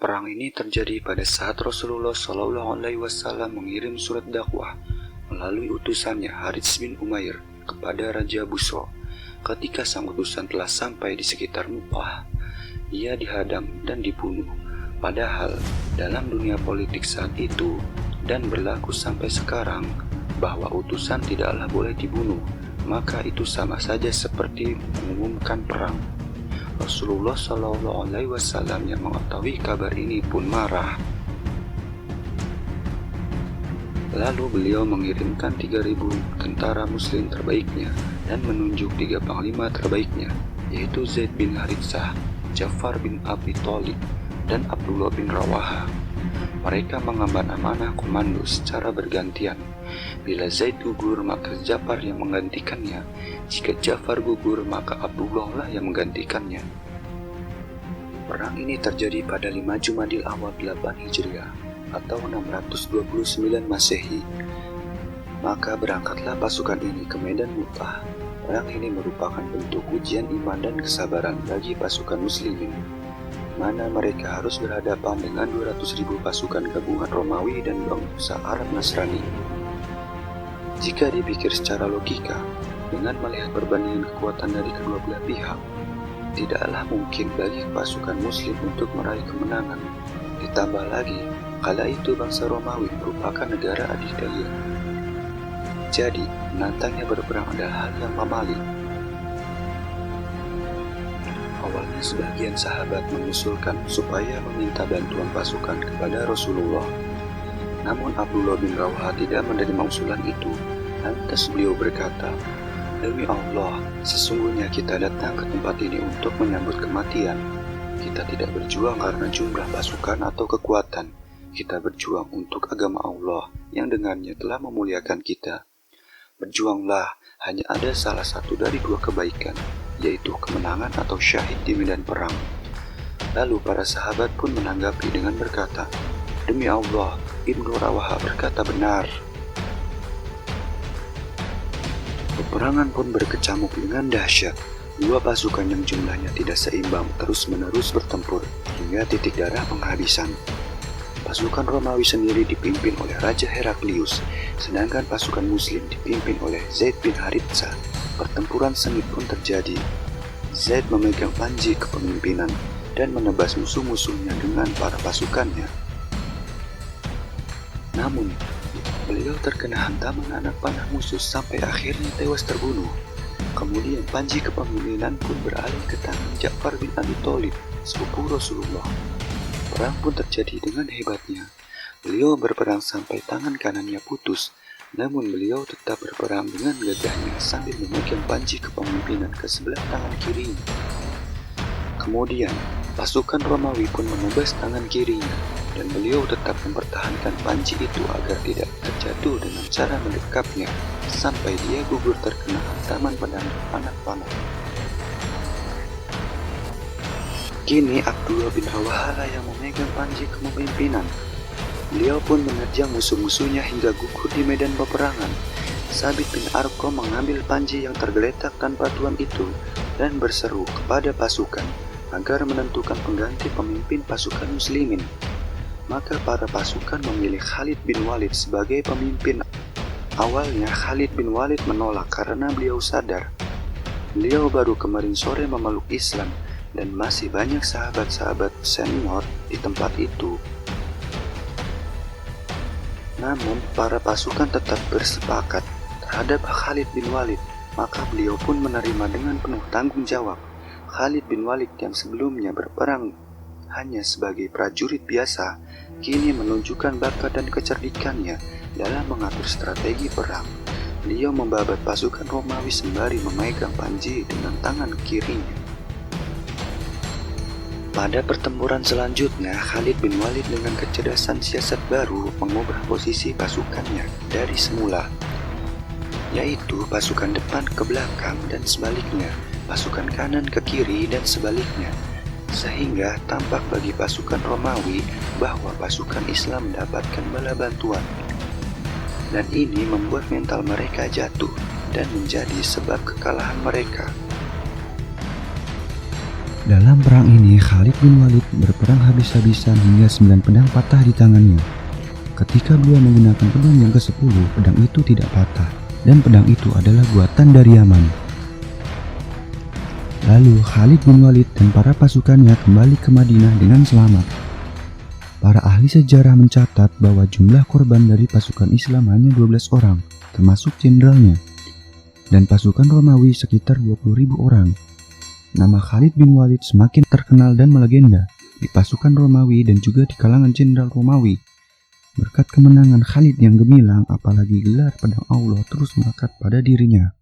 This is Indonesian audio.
Perang ini terjadi pada saat Rasulullah SAW mengirim surat dakwah melalui utusannya Harits bin Umair kepada Raja Busro. Ketika sang utusan telah sampai di sekitar Mukah, ia dihadang dan dibunuh. Padahal dalam dunia politik saat itu dan berlaku sampai sekarang bahwa utusan tidaklah boleh dibunuh, maka itu sama saja seperti mengumumkan perang. Rasulullah SAW yang mengetahui kabar ini pun marah. Lalu beliau mengirimkan 3.000 tentara muslim terbaiknya dan menunjuk 3 panglima terbaiknya, yaitu Zaid bin Haritsah, Ja'far bin Abi Thalib, dan Abdullah bin Rawaha. Mereka mengemban amanah komando secara bergantian. Bila Zaid gugur, maka Ja'far yang menggantikannya. Jika Ja'far gugur, maka Abdullah lah yang menggantikannya. Perang ini terjadi pada 5 Jumadil Awal 8 Hijriah atau 629 Masehi. Maka berangkatlah pasukan ini ke medan Mu'tah. Perang ini merupakan bentuk ujian iman dan kesabaran bagi pasukan muslimin, mana mereka harus berhadapan dengan 200.000 pasukan gabungan Romawi dan bangsa Arab Nasrani. Jika dipikir secara logika, dengan melihat perbandingan kekuatan dari kedua belah pihak, tidaklah mungkin bagi pasukan muslim untuk meraih kemenangan. Ditambah lagi, kala itu bangsa Romawi merupakan negara adidaya. Jadi, menantangnya berperang adalah hal yang pamali. Awalnya sebagian sahabat mengusulkan supaya meminta bantuan pasukan kepada Rasulullah. Namun Abdullah bin Rawaha tidak menerima usulan itu. Lantas beliau berkata, "Demi Allah, sesungguhnya kita datang ke tempat ini untuk menyambut kematian. Kita tidak berjuang karena jumlah pasukan atau kekuatan. Kita berjuang untuk agama Allah yang dengannya telah memuliakan kita. Berjuanglah, hanya ada salah satu dari 2 kebaikan, yaitu kemenangan atau syahid di medan perang." Lalu para sahabat pun menanggapi dengan berkata, "Demi Allah, Ibnu Rawaha berkata benar." Peperangan pun berkecamuk dengan dahsyat. 2 pasukan yang jumlahnya tidak seimbang terus-menerus bertempur hingga titik darah penghabisan. Pasukan Romawi sendiri dipimpin oleh Raja Heraklius, sedangkan pasukan muslim dipimpin oleh Zaid bin Haritsah. Pertempuran sengit pun terjadi. Zaid memegang panji kepemimpinan dan menebas musuh-musuhnya dengan para pasukannya. Namun, beliau terkena hantaman anak panah musuh sampai akhirnya tewas terbunuh. Kemudian panji kepemimpinan pun beralih ke tangan Ja'far bin Abi Thalib, sepupu Rasulullah. Perang pun terjadi dengan hebatnya. Beliau berperang sampai tangan kanannya putus, namun beliau tetap berperang dengan gagahnya sambil memegang panji kepemimpinan ke sebelah tangan kirinya. Kemudian, pasukan Romawi pun menebas tangan kirinya, dan beliau tetap mempertahankan panji itu agar tidak terjatuh dengan cara mendekapnya sampai dia gugur terkena hantaman pedang anak panah. Kini Abdullah bin Rawaha yang memegang panji kepemimpinan. Beliau pun menerjang musuh-musuhnya hingga gugur di medan peperangan. Sabit bin Arqam mengambil panji yang tergeletak tanpa tuan itu dan berseru kepada pasukan agar menentukan pengganti pemimpin pasukan muslimin. Maka para pasukan memilih Khalid bin Walid sebagai pemimpin. Awalnya Khalid bin Walid menolak karena beliau sadar beliau baru kemarin sore memeluk Islam dan masih banyak sahabat-sahabat senior di tempat itu. Namun para pasukan tetap bersepakat terhadap Khalid bin Walid, maka beliau pun menerima dengan penuh tanggung jawab. Khalid bin Walid yang sebelumnya berperang hanya sebagai prajurit biasa, kini menunjukkan bakat dan kecerdikannya dalam mengatur strategi perang. Beliau membabat pasukan Romawi sembari memegang panji dengan tangan kirinya. Pada pertempuran selanjutnya, Khalid bin Walid dengan kecerdasan siasat baru mengubah posisi pasukannya dari semula, yaitu pasukan depan ke belakang dan sebaliknya, pasukan kanan ke kiri dan sebaliknya, sehingga tampak bagi pasukan Romawi bahwa pasukan Islam mendapatkan bala bantuan. Dan ini membuat mental mereka jatuh dan menjadi sebab kekalahan mereka. Dalam perang ini, Khalid bin Walid berperang habis-habisan hingga 9 pedang patah di tangannya. Ketika beliau menggunakan pedang yang ke-10, pedang itu tidak patah, dan pedang itu adalah buatan dari Yaman. Lalu Khalid bin Walid dan para pasukannya kembali ke Madinah dengan selamat. Para ahli sejarah mencatat bahwa jumlah korban dari pasukan Islam hanya 12 orang, termasuk jenderalnya, dan pasukan Romawi sekitar 20.000 orang. Nama Khalid bin Walid semakin terkenal dan melegenda di pasukan Romawi dan juga di kalangan jenderal Romawi. Berkat kemenangan Khalid yang gemilang, apalagi gelar pedang Allah terus melekat pada dirinya.